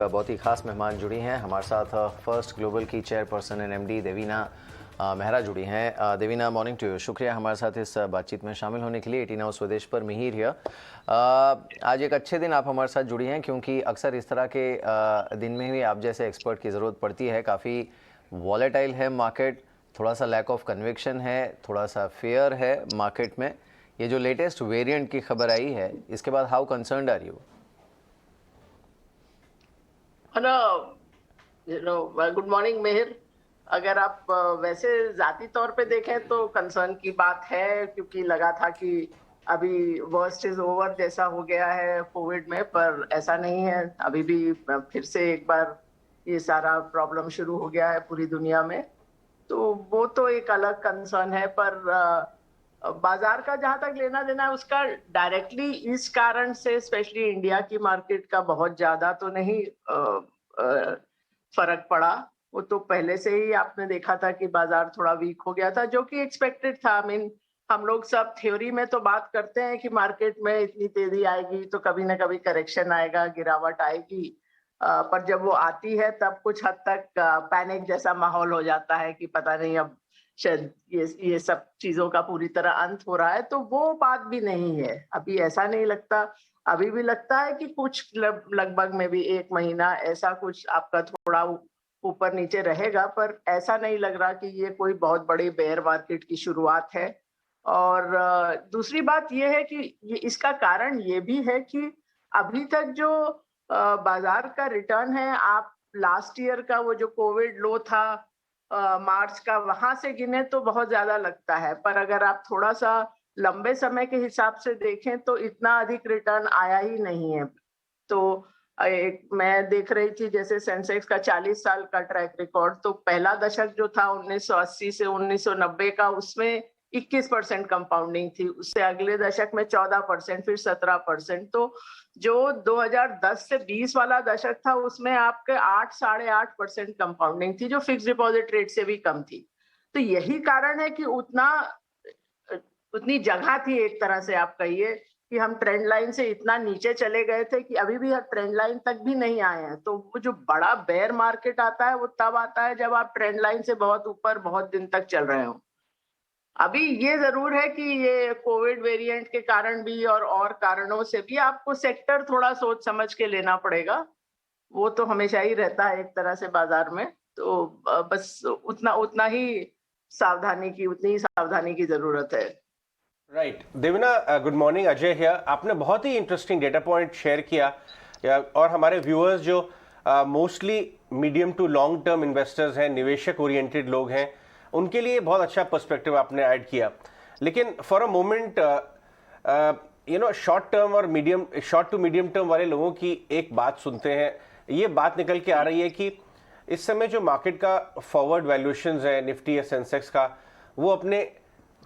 बहुत ही खास मेहमान जुड़ी हैं हमारे साथ। फर्स्ट ग्लोबल की chairperson and MD Devina Mehra जुड़ी हैं। Devina, morning to you. शुक्रिया हमारे साथ इस बातचीत में शामिल होने के लिए। 18 हाउस स्वदेश पर मिहिर हियर। आज एक अच्छे दिन आप हमारे साथ जुड़ी हैं, क्योंकि अक्सर इस तरह के दिन में ही आप जैसे एक्सपर्ट की ज़रूरत पड़ती है। काफ़ी वॉलेटाइल है मार्केट, थोड़ा सा लैक ऑफ कन्विक्शन है, थोड़ा सा फेयर है मार्केट में। ये जो लेटेस्ट वेरिएंट की खबर आई है, इसके बाद how concerned are you? Hello, good morning Meher. अगर आप वैसे जाती तौर पे देखें तो कंसर्न की बात है, क्योंकि लगा था कि अभी वर्स्ट इज ओवर जैसा हो गया है कोविड में, पर ऐसा नहीं है। अभी भी फिर से एक बार ये सारा प्रॉब्लम शुरू हो गया है पूरी दुनिया में। तो वो तो एक अलग कंसर्न है, पर बाजार का जहां तक लेना देना है उसका डायरेक्टली इस कारण से स्पेशली इंडिया की मार्केट का बहुत ज्यादा तो नहीं फर्क पड़ा। वो तो पहले से ही आपने देखा था कि बाजार थोड़ा वीक हो गया था, जो कि एक्सपेक्टेड था। आई मीन, हम लोग सब थ्योरी में तो बात करते हैं कि मार्केट में इतनी तेजी आएगी तो कभी ना कभी करेक्शन आएगा, गिरावट आएगी। पर जब वो आती है तब कुछ हद तक पैनिक जैसा माहौल हो जाता है कि पता नहीं अब शायद ये सब चीजों का पूरी तरह अंत हो रहा है। तो वो बात भी नहीं है, अभी ऐसा नहीं लगता। अभी भी लगता है कि कुछ लगभग में भी 1 महीना ऐसा कुछ आपका थोड़ा ऊपर नीचे रहेगा, पर ऐसा नहीं लग रहा कि ये कोई बहुत बड़ी बेयर मार्केट की शुरुआत है। और दूसरी बात ये है कि ये इसका कारण ये भी है कि अभी तक जो बाजार का रिटर्न है, आप लास्ट ईयर का वो जो कोविड लो था मार्च का, वहां से गिने तो बहुत ज्यादा लगता है। पर अगर आप थोड़ा सा लंबे समय के हिसाब से देखें तो इतना अधिक रिटर्न आया ही नहीं है। तो एक मैं देख रही थी जैसे सेंसेक्स का 40 साल का ट्रैक रिकॉर्ड, तो पहला दशक जो था 1980 से 1990 का, उसमें 21% कंपाउंडिंग थी। उससे अगले दशक में 14%, फिर 17%। तो जो 2010 से 20 वाला दशक था उसमें आपके 8 साढ़े 8% कंपाउंडिंग थी, जो फिक्स डिपॉजिट रेट से भी कम थी। तो यही कारण है कि उतनी जगह थी, एक तरह से आप कहिए कि हम ट्रेंड लाइन से इतना नीचे चले गए थे कि अभी भी ट्रेंड लाइन तक भी नहीं आए हैं। तो वो जो बड़ा बेयर मार्केट आता है वो तब आता है जब आप ट्रेंड लाइन से बहुत ऊपर बहुत दिन तक चल रहे हो। अभी ये जरूर है कि ये कोविड वेरिएंट के कारण भी और कारणों से भी आपको सेक्टर थोड़ा सोच समझ के लेना पड़ेगा। वो तो हमेशा ही रहता है एक तरह से बाजार में। तो बस उतना उतना ही उतनी ही सावधानी की जरूरत है। Right Devina, good morning. Ajay here. आपने बहुत ही इंटरेस्टिंग डेटा पॉइंट शेयर किया, और हमारे व्यूअर्स जो mostly medium to long term investors हैं, निवेशक ओरिएंटेड लोग हैं, उनके लिए बहुत अच्छा पर्सपेक्टिव आपने ऐड किया। लेकिन for a moment short term और शॉर्ट टू मीडियम टर्म वाले लोगों की एक बात सुनते हैं। ये बात निकल के आ रही है कि इस समय जो मार्केट का फॉरवर्ड वैल्यूएशंस है निफ्टी या सेंसेक्स का, वो अपने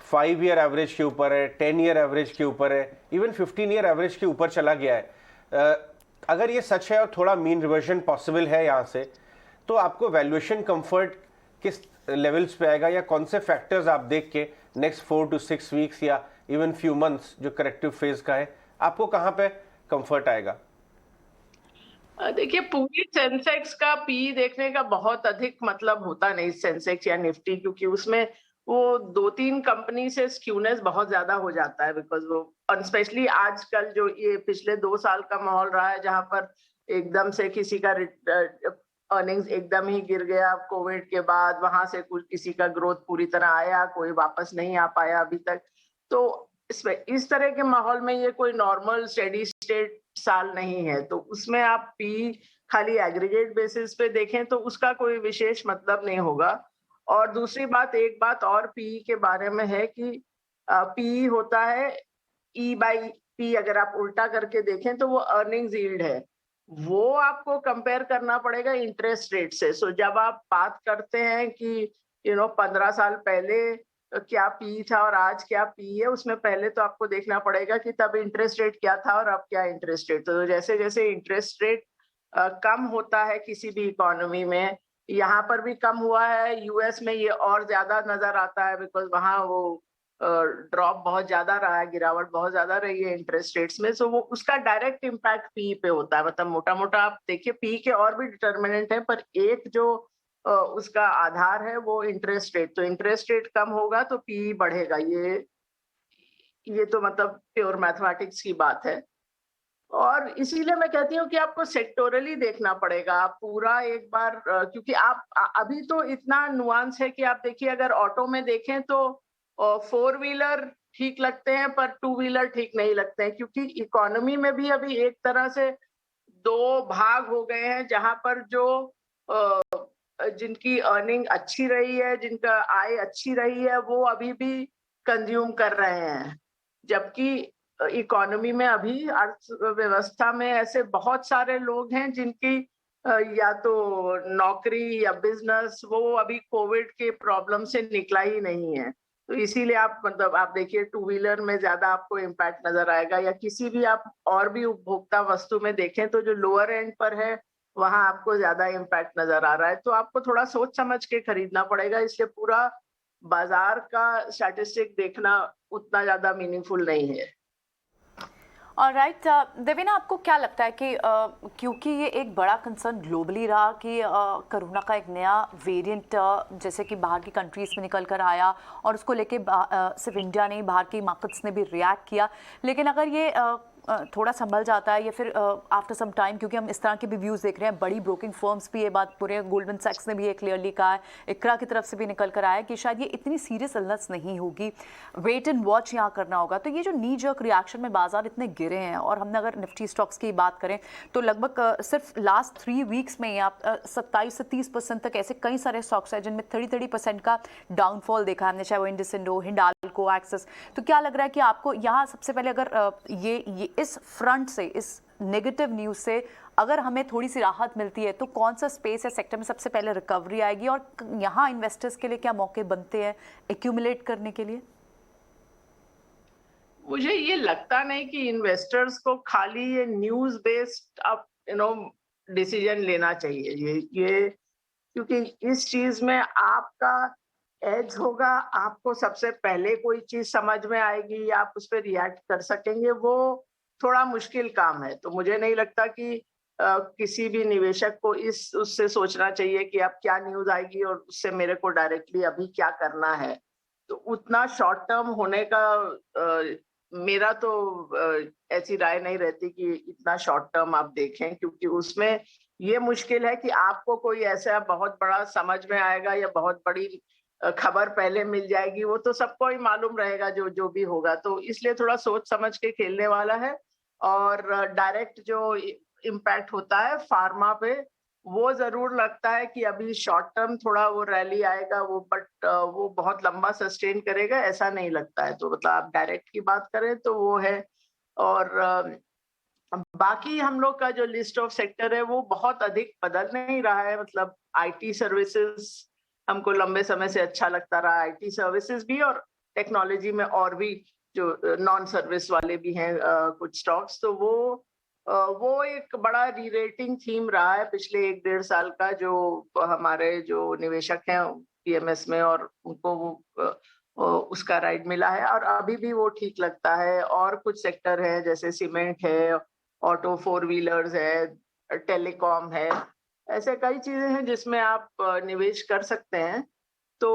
5 ईयर एवरेज के ऊपर है, 10 ईयर एवरेज के ऊपर है, इवन 15 ईयर एवरेज के ऊपर चला गया है। अगर ये सच है और थोड़ा मीन रिवर्जन पॉसिबल है यहाँ से, तो आपको वैल्यूएशन कंफर्ट किस लेवल्स पे आएगा, या कौन से फैक्टर्स आप देख के नेक्स्ट 4 to 6 वीक्स या इवन फ्यू मंथ्स जो करेक्टिव फेज का है, आपको कहाँ पे कंफर्ट आएगा? देखिए, पूरी सेंसेक्स का पी देखने का बहुत अधिक मतलब होता नहीं, सेंसेक्स या निफ्टी, क्योंकि उसमें वो 2-3 कंपनी से स्क्यूनेस बहुत ज्यादा हो जाता है। बिकॉज वो, और स्पेशली आजकल जो ये पिछले 2 साल का माहौल रहा है जहां पर एकदम से किसी का अर्निंग्स एकदम ही गिर गया कोविड के बाद, वहां से कुछ किसी का ग्रोथ पूरी तरह आया, कोई वापस नहीं आ पाया अभी तक। तो इस तरह के माहौल में ये कोई नॉर्मल स्टेडी स्टेट साल नहीं है। तो उसमें आप पी खाली एग्रीगेट बेसिस पे देखें तो उसका कोई विशेष मतलब नहीं होगा। और दूसरी बात, एक बात और पी के बारे में है कि पी होता है ई बाई पी। अगर आप उल्टा करके देखें तो वो अर्निंग्स यील्ड है। वो आपको कंपेयर करना पड़ेगा इंटरेस्ट रेट से। सो जब आप बात करते हैं कि 15 साल पहले क्या पी था और आज क्या पी है, उसमें पहले तो आपको देखना पड़ेगा कि तब इंटरेस्ट रेट क्या था और अब क्या इंटरेस्ट रेट। तो जैसे जैसे इंटरेस्ट रेट कम होता है किसी भी इकोनॉमी में, यहाँ पर भी कम हुआ है, यूएस में ये और ज्यादा नजर आता है, बिकॉज वहाँ वो ड्रॉप बहुत ज्यादा रहा है, गिरावट बहुत ज्यादा रही है इंटरेस्ट रेट्स में, सो वो उसका डायरेक्ट इम्पैक्ट पी पे होता है। मतलब मोटा मोटा आप देखिए पी के और भी डिटर्मिनेंट है, पर एक जो उसका आधार है वो इंटरेस्ट रेट। तो इंटरेस्ट रेट कम होगा तो पी बढ़ेगा। ये तो मतलब प्योर मैथमेटिक्स की बात है। और इसीलिए मैं कहती हूँ कि आपको सेक्टोरली देखना पड़ेगा। आप पूरा एक बार क्योंकि आप अभी तो इतना नुआंस है कि आप देखिए, अगर ऑटो में देखें तो 4 व्हीलर ठीक लगते हैं पर 2 व्हीलर ठीक नहीं लगते हैं, क्योंकि इकोनॉमी में भी अभी एक तरह से 2 भाग हो गए हैं, जहां पर जो जिनकी अर्निंग अच्छी रही है, जिनका आय अच्छी रही है, वो अभी भी कंज्यूम कर रहे हैं। जबकि इकोनॉमी में अभी अर्थव्यवस्था में ऐसे बहुत सारे लोग हैं जिनकी या तो नौकरी या बिजनेस वो अभी कोविड के प्रॉब्लम से निकला ही नहीं है। तो इसीलिए आप मतलब आप देखिए 2 व्हीलर में ज्यादा आपको इम्पैक्ट नजर आएगा, या किसी भी आप और भी उपभोक्ता वस्तु में देखें तो जो लोअर एंड पर है वहां आपको ज्यादा इम्पैक्ट नजर आ रहा है। तो आपको थोड़ा सोच समझ के खरीदना पड़ेगा। इसलिए पूरा बाजार का स्टैटिस्टिक देखना उतना ज्यादा मीनिंगफुल नहीं है। ऑलराइट, देवीना, आपको क्या लगता है कि क्योंकि ये एक बड़ा कंसर्न ग्लोबली रहा कि कोरोना का एक नया वेरिएंट जैसे कि बाहर की कंट्रीज में निकल कर आया और उसको लेके सिर्फ इंडिया नहीं बाहर की मार्केट्स ने भी रिएक्ट किया, लेकिन अगर ये थोड़ा संभल जाता है या फिर आफ्टर सम टाइम, क्योंकि हम इस तरह के भी व्यूज़ देख रहे हैं, बड़ी ब्रोकिंग फर्म्स भी ये बात पूरे, गोल्डमैन सैक्स ने भी ये क्लियरली कहा है, इकरा की तरफ से भी निकल कर आया कि शायद ये इतनी सीरियस इलनेस नहीं होगी, वेट एंड वॉच यहाँ करना होगा। तो ये जो नी जर्क रिएक्शन में बाजार इतने गिरे हैं, और हमने अगर निफ्टी स्टॉक्स की बात करें तो लगभग सिर्फ लास्ट 3 वीक्स में ही आप 27 से 30% तक ऐसे कई सारे स्टॉक्स हैं जिनमें 30% का डाउनफॉल देखा हमने, चाहे वो इंडसइंडो, हिंडाल्को, एक्सिस। तो क्या लग रहा है कि आपको यहाँ सबसे पहले अगर ये इस फ्रंट से, इस नेगेटिव न्यूज से अगर हमें थोड़ी सी राहत मिलती है तो कौन सा स्पेस या सेक्टर में सबसे पहले रिकवरी आएगी, और यहाँ इन्वेस्टर्स के लिए क्या मौके बनते हैं एक्यूमुलेट करने के लिए? मुझे ये लगता नहीं कि इन्वेस्टर्स को खाली ये न्यूज बेस्ड आप डिसीजन लेना चाहिए। ये क्योंकि इस चीज में आपका एज होगा, आपको सबसे पहले कोई चीज समझ में आएगी, आप उस पर रिएक्ट कर सकेंगे, वो थोड़ा मुश्किल काम है। तो मुझे नहीं लगता कि किसी भी निवेशक को उससे सोचना चाहिए कि अब क्या न्यूज आएगी और उससे मेरे को डायरेक्टली अभी क्या करना है। तो उतना शॉर्ट टर्म होने का मेरा तो ऐसी राय नहीं रहती कि इतना शॉर्ट टर्म आप देखें, क्योंकि उसमें ये मुश्किल है कि आपको कोई ऐसा बहुत बड़ा समझ में आएगा या बहुत बड़ी खबर पहले मिल जाएगी। वो तो सबको ही मालूम रहेगा जो भी होगा। तो इसलिए थोड़ा सोच समझ के खेलने वाला है। और डायरेक्ट जो इम्पैक्ट होता है फार्मा पे, वो जरूर लगता है कि अभी शॉर्ट टर्म थोड़ा वो रैली आएगा, बट वो बहुत लंबा सस्टेन करेगा ऐसा नहीं लगता है। तो मतलब आप डायरेक्ट की बात करें तो वो है। और बाकी हम लोग का जो लिस्ट ऑफ सेक्टर है वो बहुत अधिक बदल नहीं रहा है। मतलब आईटी सर्विसेज हमको लंबे समय से अच्छा लगता रहा, आईटी सर्विसेज भी, और टेक्नोलॉजी में और भी जो नॉन सर्विस वाले भी हैं कुछ स्टॉक्स। तो वो एक बड़ा रीरेटिंग थीम रहा है पिछले 1-1.5 साल का, जो हमारे जो निवेशक हैं पीएमएस में, और उनको उसका राइड मिला है और अभी भी वो ठीक लगता है। और कुछ सेक्टर है जैसे सीमेंट है, ऑटो 4 व्हीलर्स है, टेलीकॉम है, ऐसे कई चीजें हैं जिसमें आप निवेश कर सकते हैं। तो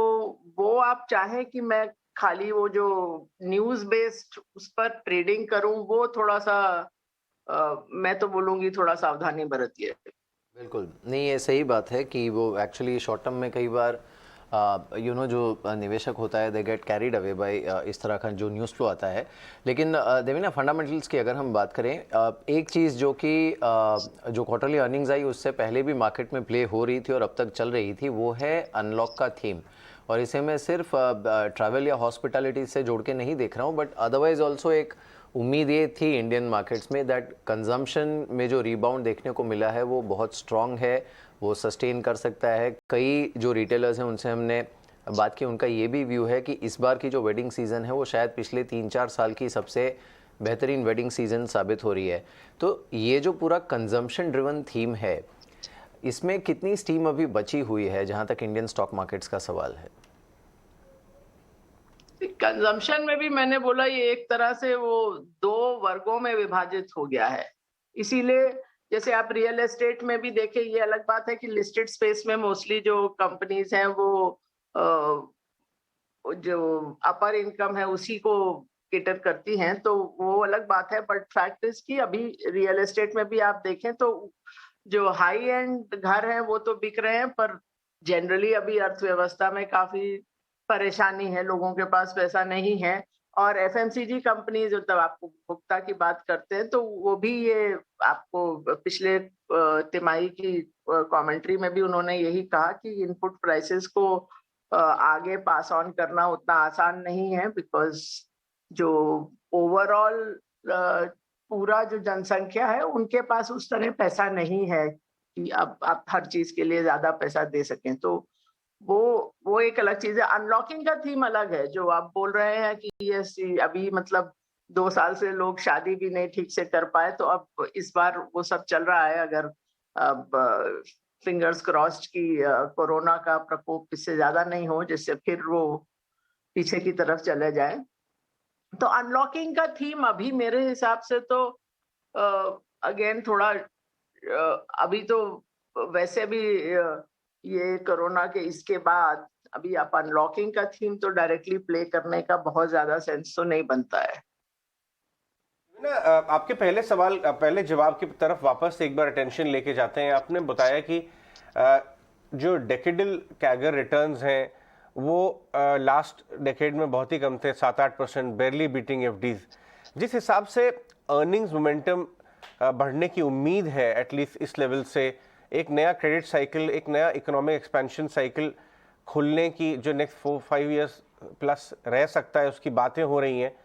वो आप चाहें कि मैं खाली वो जो न्यूज बेस्ड उस पर ट्रेडिंग करूं, वो थोड़ा सा मैं तो बोलूंगी थोड़ा सावधानी बरतिए। बिल्कुल नहीं, ये सही बात है कि वो एक्चुअली शॉर्ट टर्म में कई बार जो निवेशक होता है they get carried away by इस तरह का जो न्यूज़ फ्लो आता है। लेकिन देवीना, फंडामेंटल्स की अगर हम बात करें, एक चीज़ जो कि जो क्वार्टरली अर्निंग्स आई उससे पहले भी मार्केट में प्ले हो रही थी और अब तक चल रही थी, वो है अनलॉक का थीम। और इसे मैं सिर्फ ट्रैवल या हॉस्पिटैलिटी से जोड़ के नहीं देख रहा हूँ, बट अदरवाइज ऑल्सो एक उम्मीद ये थी इंडियन मार्केट्स में दैट कंजम्पशन में जो रिबाउंड देखने को मिला है वो बहुत स्ट्रॉन्ग है, वो सस्टेन कर सकता है। कई जो रिटेलर्स हैं उनसे हमने बात की, उनका ये भी व्यू है कि इस बार की जो वेडिंग सीज़न है वो शायद पिछले 3-4 साल की सबसे बेहतरीन वेडिंग सीज़न साबित हो रही है। तो ये जो पूरा कंजम्पशन ड्रिवन थीम है, इसमें कितनी स्टीम अभी बची हुई है जहाँ तक इंडियन स्टॉक मार्केट्स का सवाल है? कंजम्पशन में भी मैंने बोला ये एक तरह से वो दो वर्गों में विभाजित हो गया है। इसीलिए जैसे आप रियल एस्टेट में भी देखें, ये अलग बात है कि लिस्टेड स्पेस में मोस्टली जो कंपनीज हैं वो जो अपर इनकम है उसी को केटर करती हैं, तो वो अलग बात है। बट फैक्ट इज कि अभी रियल एस्टेट में भी आप देखें तो जो हाई एंड घर हैं वो तो बिक रहे हैं, पर जनरली अभी अर्थव्यवस्था में काफी परेशानी है, लोगों के पास पैसा नहीं है। और एफएमसीजी कंपनी जो तब आपको उपभोक्ता की बात करते हैं तो वो भी ये आपको पिछले तिमाही की कमेंट्री में भी उन्होंने यही कहा कि इनपुट प्राइसेस को आगे पास ऑन करना उतना आसान नहीं है, बिकॉज जो ओवरऑल पूरा जो जनसंख्या है उनके पास उस तरह पैसा नहीं है कि अब आप हर चीज के लिए ज्यादा पैसा दे सकें। तो वो एक अलग चीज है। अनलॉकिंग का थीम अलग है, जो आप बोल रहे हैं कि ये अभी मतलब 2 साल से लोग शादी भी नहीं ठीक से कर पाए, तो अब इस बार वो सब चल रहा है। अगर अब फिंगर्स क्रॉस्ड की कोरोना का प्रकोप इससे ज्यादा नहीं हो, जिससे फिर वो पीछे की तरफ चले जाए, तो अनलॉकिंग का थीम अभी मेरे हिसाब से तो अगेन थोड़ा अभी तो वैसे भी ये कोरोना के इसके बाद अभी आप अनलॉकिंग का थीम तो डायरेक्टली प्ले करने का बहुत ज्यादा सेंस तो नहीं बनता है ना। आपके पहले जवाब की तरफ वापस एक बार अटेंशन लेके जाते हैं। आपने बताया कि जो डेकेडल कैगर रिटर्न्स हैं वो लास्ट डेकेड में बहुत ही कम थे, 7-8%, बेरली बीटिंग एफडीज। जिस हिसाब से अर्निंग्स मोमेंटम बढ़ने की उम्मीद है एटलीस्ट इस लेवल से, एक नया क्रेडिट साइकिल, एक नया इकोनॉमिक एक्सपेंशन साइकिल खुलने की जो नेक्स्ट 4-5 ईयर्स प्लस रह सकता है, उसकी बातें हो रही हैं।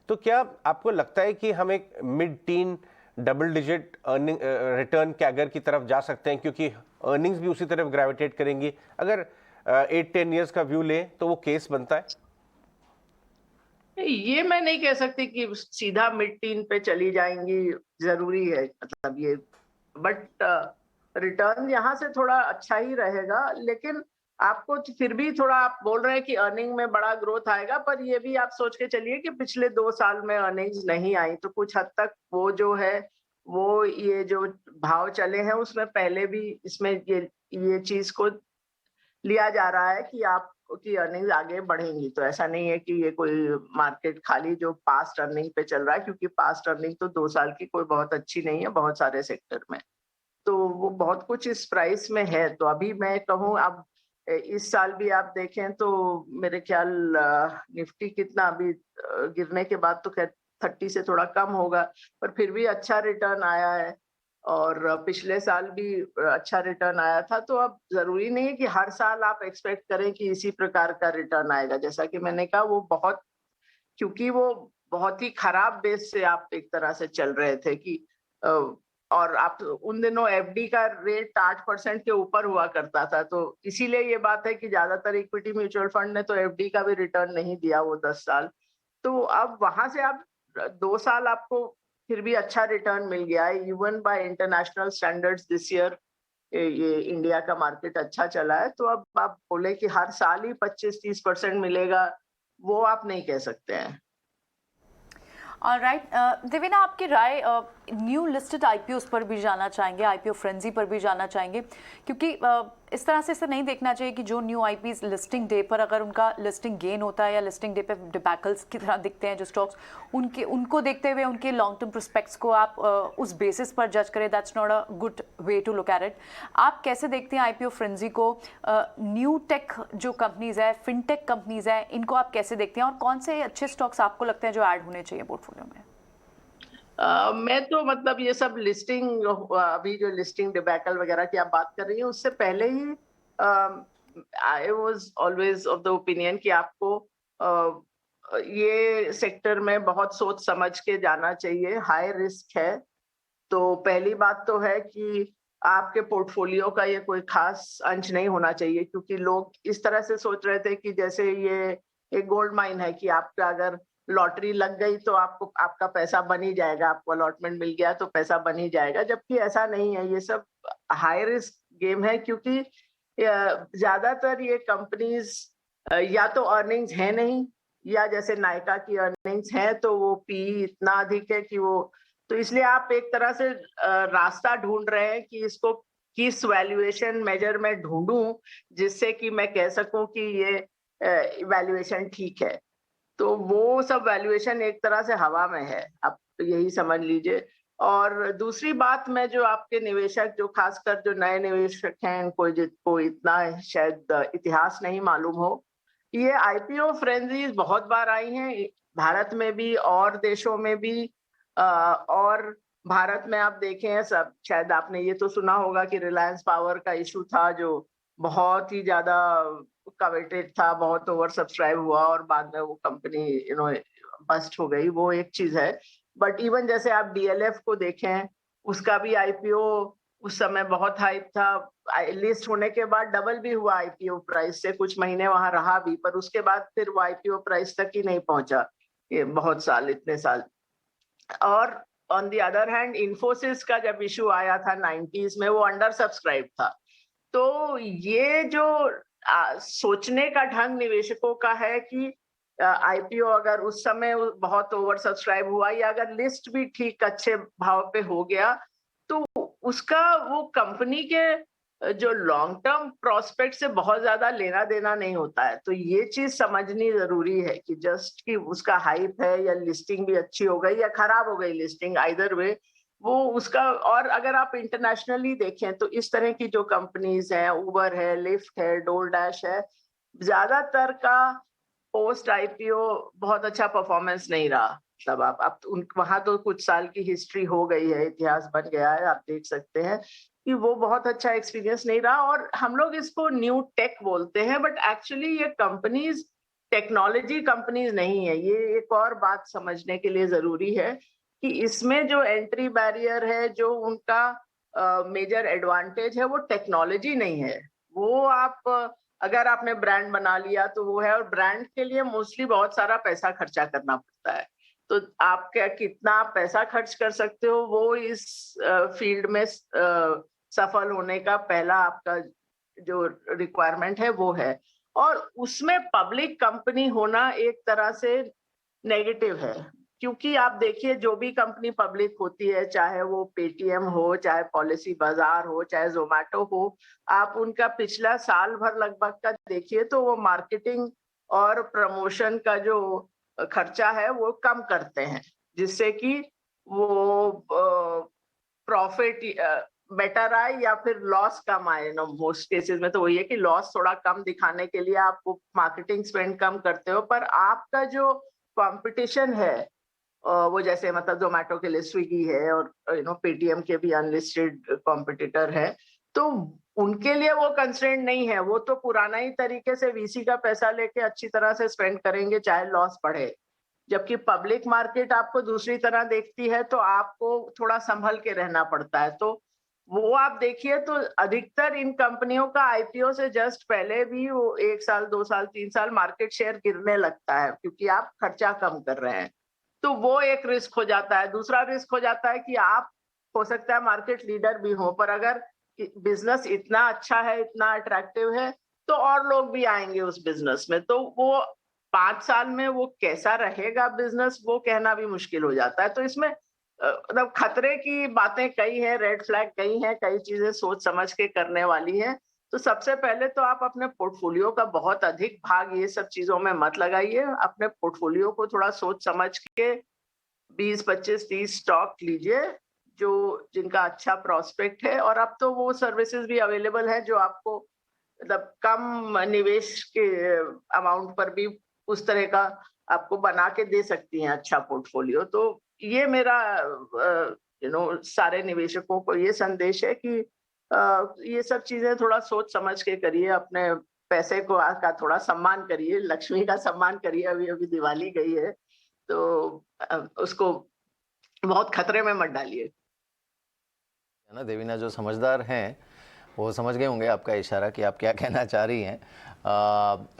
तो क्या आपको लगता है कि हम एक mid tin double digit earning return CAGR की तरफ जा सकते हैं, क्योंकि अर्निंग्स भी उसी तरफ ग्रेविटेट करेंगी? अगर 8-10 ईयर्स का व्यू ले तो वो केस बनता है। ये मैं नहीं कह सकती कि सीधा मिड टीन पे चली जाएंगी, जरूरी है मतलब ये, बट रिटर्न यहाँ से थोड़ा अच्छा ही रहेगा। लेकिन आपको फिर भी थोड़ा, आप बोल रहे हैं कि अर्निंग में बड़ा ग्रोथ आएगा, पर ये भी आप सोच के चलिए कि पिछले 2 साल में अर्निंग्स नहीं आई, तो कुछ हद तक वो जो है वो ये जो भाव चले हैं उसमें पहले भी इसमें ये चीज को लिया जा रहा है कि आपकी अर्निंग्स आगे बढ़ेंगी। तो ऐसा नहीं है कि ये कोई मार्केट खाली जो पास्ट अर्निंग पे चल रहा है, क्योंकि पास्ट अर्निंग तो 2 साल की कोई बहुत अच्छी नहीं है बहुत सारे सेक्टर में, तो वो बहुत कुछ इस प्राइस में है। तो अभी मैं कहूँ, अब इस साल भी आप देखें तो मेरे ख्याल निफ्टी कितना अभी गिरने के बाद तो खैर 30 से थोड़ा कम होगा, पर फिर भी अच्छा रिटर्न आया है। और पिछले साल भी अच्छा रिटर्न आया था। तो अब जरूरी नहीं है कि हर साल आप एक्सपेक्ट करें कि इसी प्रकार का रिटर्न आएगा। जैसा कि मैंने कहा, वो बहुत, क्योंकि वो बहुत ही खराब बेस से आप एक तरह से चल रहे थे कि और आप उन दिनों एफडी का रेट 8% के ऊपर हुआ करता था, तो इसीलिए ये बात है कि ज्यादातर इक्विटी म्यूचुअल फंड ने तो एफडी का भी रिटर्न नहीं दिया वो 10 साल। तो अब वहां से आप 2 साल आपको फिर भी अच्छा रिटर्न मिल गया है। Even bye international standards this year ये इंडिया का मार्केट अच्छा चला है। तो अब आप बोले कि हर साल ही 25-30% मिलेगा, वो आप नहीं कह सकते हैं। राइट, देवेना, आपकी राय न्यू लिस्टेड आईपीओस पर भी जाना चाहेंगे, आईपीओ फ्रेंजी पर भी जाना चाहेंगे, क्योंकि इस तरह से इसे नहीं देखना चाहिए कि जो न्यू आईपीज लिस्टिंग डे पर अगर उनका लिस्टिंग गेन होता है या लिस्टिंग डे पे डिबैकल्स की तरह दिखते हैं जो स्टॉक्स, उनको देखते हुए उनके लॉन्ग टर्म प्रोस्पेक्ट्स को आप उस बेसिस पर जज करें। That's not a good way to look at it. आप कैसे देखते हैं आईपीओ फ्रेंजी को? न्यू टेक जो कंपनीज है, फिनटेक कंपनीज है, इनको आप कैसे देखते हैं और कौन से अच्छे स्टॉक्स आपको लगते हैं जो ऐड होने चाहिए पोर्टफोलियो में? मैं तो मतलब ये सब लिस्टिंग, अभी जो लिस्टिंग डिबैकल वगैरह की आप बात कर रही हैं, उससे पहले ही I was always of the opinion कि आपको ये सेक्टर में बहुत सोच समझ के जाना चाहिए। हाई रिस्क है। तो पहली बात तो है कि आपके पोर्टफोलियो का ये कोई खास अंश नहीं होना चाहिए, क्योंकि लोग इस तरह से सोच रहे थे कि जैसे ये एक गोल्ड माइन है कि आपका अगर लॉटरी लग गई तो आपको आपका पैसा बन ही जाएगा, आपको अलॉटमेंट मिल गया तो पैसा बन ही जाएगा, जबकि ऐसा नहीं है। ये सब हाई रिस्क गेम है, क्योंकि ज्यादातर ये कंपनीज या तो अर्निंग्स है नहीं, या जैसे नायका की अर्निंग्स हैं तो वो पी इतना अधिक है कि वो, तो इसलिए आप एक तरह से रास्ता ढूंढ रहे हैं कि इसको किस वैल्यूएशन मेजर में ढूंढूं जिससे कि मैं कह सकूं कि ये वैल्यूएशन ठीक है। तो वो सब वैल्यूएशन एक तरह से हवा में है, आप यही समझ लीजिए। और दूसरी बात, मैं जो आपके निवेशक, जो खासकर जो नए निवेशक हैं, जिनको इतना शायद इतिहास नहीं मालूम हो, ये आईपीओ फ्रेंजीज बहुत बार आई हैं, भारत में भी और देशों में भी। और भारत में आप देखें, सब शायद आपने ये तो सुना होगा कि रिलायंस पावर का इशू था जो बहुत ही ज्यादा कवेटेड था, बहुत ओवर सब्सक्राइब हुआ और बाद में वो कंपनी बस्ट हो गई, वो एक चीज है। बट इवन जैसे आप डीएलएफ को देखें, उसका भी आईपीओ उस समय बहुत हाइप था, लिस्ट होने के बाद डबल भी हुआ आईपीओ प्राइस से, कुछ महीने वहां रहा भी, पर उसके बाद फिर वो आईपीओ प्राइस तक ही नहीं पहुंचा, ये बहुत साल, इतने साल। और on the other hand, Infosys का जब इशू आया था 90s में, वो अंडर सब्सक्राइब था। तो ये जो सोचने का ढंग निवेशकों का है कि आईपीओ अगर उस समय बहुत ओवर सब्सक्राइब हुआ, या अगर लिस्ट भी ठीक अच्छे भाव पे हो गया, तो उसका वो कंपनी के जो लॉन्ग टर्म प्रोस्पेक्ट से बहुत ज्यादा लेना देना नहीं होता है। तो ये चीज समझनी जरूरी है कि जस्ट कि उसका हाइप है या लिस्टिंग भी अच्छी हो गई या खराब हो गई लिस्टिंग, आइदर वे वो उसका। और अगर आप इंटरनेशनली देखें तो इस तरह की जो कंपनीज हैं, उबर है, लिफ्ट है, डोरडैश है, ज्यादातर का पोस्ट आईपीओ बहुत अच्छा परफॉर्मेंस नहीं रहा। तब आप वहां तो कुछ साल की हिस्ट्री हो गई है, इतिहास बन गया है, आप देख सकते हैं कि वो बहुत अच्छा एक्सपीरियंस नहीं रहा। और हम लोग इसको न्यू टेक बोलते हैं, बट एक्चुअली ये कंपनीज टेक्नोलॉजी कंपनीज नहीं है। ये एक और बात समझने के लिए जरूरी है कि इसमें जो एंट्री बैरियर है, जो उनका मेजर एडवांटेज है, वो टेक्नोलॉजी नहीं है। वो आप अगर आपने ब्रांड बना लिया तो वो है, और ब्रांड के लिए मोस्टली बहुत सारा पैसा खर्चा करना पड़ता है। तो आप क्या कितना आप पैसा खर्च कर सकते हो, वो इस फील्ड में सफल होने का पहला आपका जो रिक्वायरमेंट है वो है। और उसमें पब्लिक कंपनी होना एक तरह से नेगेटिव है, क्योंकि आप देखिए जो भी कंपनी पब्लिक होती है, चाहे वो पेटीएम हो, चाहे पॉलिसी बाजार हो, चाहे जोमेटो हो, आप उनका पिछला साल भर लगभग का देखिए तो वो मार्केटिंग और प्रमोशन का जो खर्चा है वो कम करते हैं, जिससे कि वो प्रॉफिट बेटर आए या फिर लॉस कम आए। मोस्ट केसेस में तो वही है कि लॉस थोड़ा कम दिखाने के लिए आप मार्केटिंग स्पेंड कम करते हो, पर आपका जो कंपटीशन है वो जैसे मतलब जोमेटो के लिए स्विगी है, और पेटीएम के भी अनलिस्टेड कॉम्पिटिटर है, तो उनके लिए वो कंस्ट्रेंट नहीं है। वो तो पुराना ही तरीके से वीसी का पैसा लेके अच्छी तरह से स्पेंड करेंगे चाहे लॉस बढ़े। जबकि पब्लिक मार्केट आपको दूसरी तरह देखती है, तो आपको थोड़ा संभल के रहना पड़ता है। तो वो आप देखिए तो अधिकतर इन कंपनियों का आईपीओ से जस्ट पहले भी वो 1 साल, 2 साल, 3 साल मार्केट शेयर गिरने लगता है, क्योंकि आप खर्चा कम कर रहे हैं। तो वो एक रिस्क हो जाता है। दूसरा रिस्क हो जाता है कि आप हो सकता है मार्केट लीडर भी हो, पर अगर बिजनेस इतना अच्छा है, इतना अट्रैक्टिव है, तो और लोग भी आएंगे उस बिजनेस में। तो वो 5 साल में वो कैसा रहेगा बिजनेस, वो कहना भी मुश्किल हो जाता है। तो इसमें मतलब खतरे की बातें कई हैं, रेड फ्लैग कई हैं, कई चीजें सोच समझ के करने वाली हैं। तो सबसे पहले तो आप अपने पोर्टफोलियो का बहुत अधिक भाग ये सब चीजों में मत लगाइए। अपने पोर्टफोलियो को थोड़ा सोच समझ के 20, 25, 30 स्टॉक लीजिए जो जिनका अच्छा प्रोस्पेक्ट है। और अब तो वो सर्विसेज भी अवेलेबल है जो आपको मतलब कम निवेश के अमाउंट पर भी उस तरह का आपको बना के दे सकती हैं अच्छा पोर्टफोलियो। तो ये मेरा सारे निवेशकों को ये संदेश है कि ये सब चीजें थोड़ा सोच समझ के करिए। अपने पैसे को का थोड़ा सम्मान करिए, लक्ष्मी का सम्मान करिए। अभी अभी दिवाली गई है, तो उसको बहुत खतरे में मत डालिए। ना देवीना जो समझदार हैं वो समझ गए होंगे आपका इशारा कि आप क्या कहना चाह रही हैं।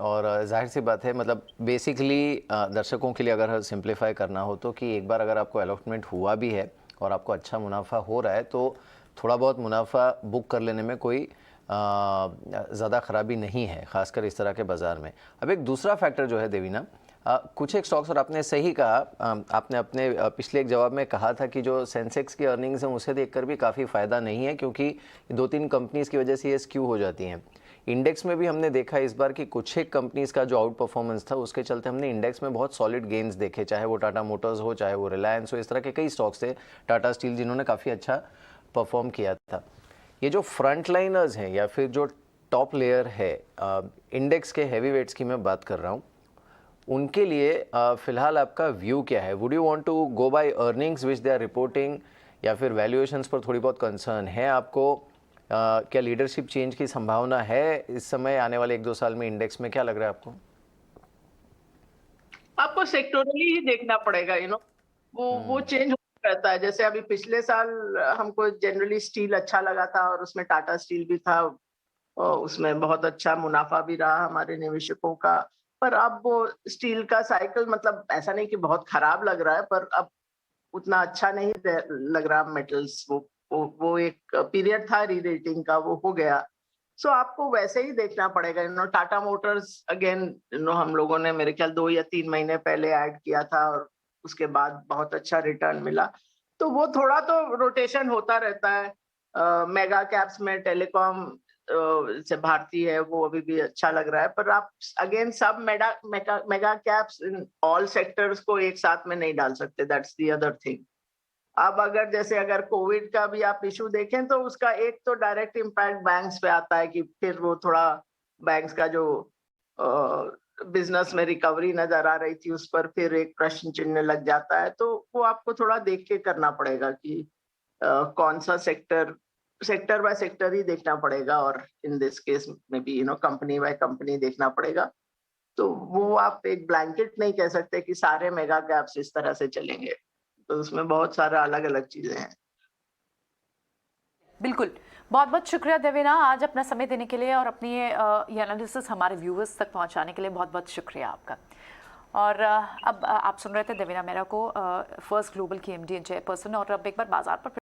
और जाहिर सी बात है, मतलब बेसिकली दर्शकों के लिए अगर सिंप्लीफाई करना हो तो कि एक बार अगर आपको अलॉटमेंट हुआ भी है और आपको अच्छा मुनाफा हो रहा है, तो थोड़ा बहुत मुनाफा बुक कर लेने में कोई ज़्यादा ख़राबी नहीं है, ख़ासकर इस तरह के बाज़ार में। अब एक दूसरा फैक्टर जो है देवीना, कुछ एक स्टॉक्स, और आपने सही कहा, आपने अपने पिछले एक जवाब में कहा था कि जो सेंसेक्स की अर्निंग्स हैं उसे देखकर भी काफ़ी फ़ायदा नहीं है, क्योंकि 2-3 कंपनीज़ की वजह से ये स्क्यू हो जाती हैं। इंडेक्स में भी हमने देखा इस बार कि कुछ एक कंपनीज़ का जो आउट परफॉर्मेंस था उसके चलते हमने इंडेक्स में बहुत सॉलिड गेंस देखे, चाहे वो टाटा मोटर्स हो, चाहे वो रिलायंस हो, इस तरह के कई स्टॉक्स थे, टाटा स्टील, जिन्होंने काफ़ी अच्छा परफॉर्म किया था। ये जो फ्रंट लाइनर्स हैं या फिर जो टॉप लेयर है, इंडेक्स के हैवी वेट्स की मैं बात कर रहा हूँ, उनके लिए फिलहाल आपका व्यू क्या है? Would you want to go by earnings which they are reporting, या फिर वैल्यूएशंस पर थोड़ी बहुत कंसर्न है आपको? क्या लीडरशिप चेंज की संभावना है इस समय आने वाले 1-2 साल में इंडेक्स में? क्या लग रहा है आपको? आपको सेक्टोरली ही देखना पड़ेगा, वो चेंज होता रहता है। जैसे अभी पिछले साल हमको जनरली स्टील अच्छा लगा था और उसमें टाटा स्टील भी था, और उसमें बहुत अच्छा मुनाफा भी रहा हमारे निवेशकों का। पर अब वो स्टील का साइकिल, मतलब ऐसा नहीं कि बहुत खराब लग रहा है, पर अब उतना अच्छा नहीं लग रहा मेटल्स। वो एक पीरियड था री रेटिंग का, वो हो गया। सो आपको वैसे ही देखना पड़ेगा। टाटा मोटर्स अगेन, हम लोगों ने मेरे ख्याल 2 या 3 महीने पहले ऐड किया था और उसके बाद बहुत अच्छा रिटर्न मिला। तो वो थोड़ा तो रोटेशन होता रहता है। मेगा कैप्स में टेलीकॉम से भारती है, वो अभी भी अच्छा लग रहा है। पर आप अगेन सब mega caps in all sectors को एक साथ में नहीं डाल सकते। That's the other thing. अब अगर कोविड का भी आप इशू देखें तो उसका एक तो डायरेक्ट इम्पैक्ट बैंक्स पे आता है कि फिर वो थोड़ा बैंक्स का जो बिजनेस में रिकवरी नजर आ रही थी उस पर फिर एक प्रश्न चिन्ह लग जाता है। तो वो आपको थोड़ा देख के करना पड़ेगा कि कौन सा सेक्टर बाय सेक्टर ही देखना पड़ेगा, और इन दिस केस में भी कंपनी बाय कंपनी देखना पड़ेगा। तो वो आप एक ब्लैंकेट नहीं कह सकते कि सारे मेगा कैप्स इस तरह से चलेंगे। तो उसमें बहुत सारा अलग अलग चीजें हैं। बिल्कुल, बहुत बहुत शुक्रिया देवीना, आज अपना समय देने के लिए और अपनी ये एनालिसिस हमारे व्यूअर्स तक पहुंचाने के लिए बहुत बहुत शुक्रिया आपका। और अब आप सुन रहे थे देवीना मेहरा को, फर्स्ट ग्लोबल की एमडी एंड चेयरपर्सन। और अब एक बार बाजार पर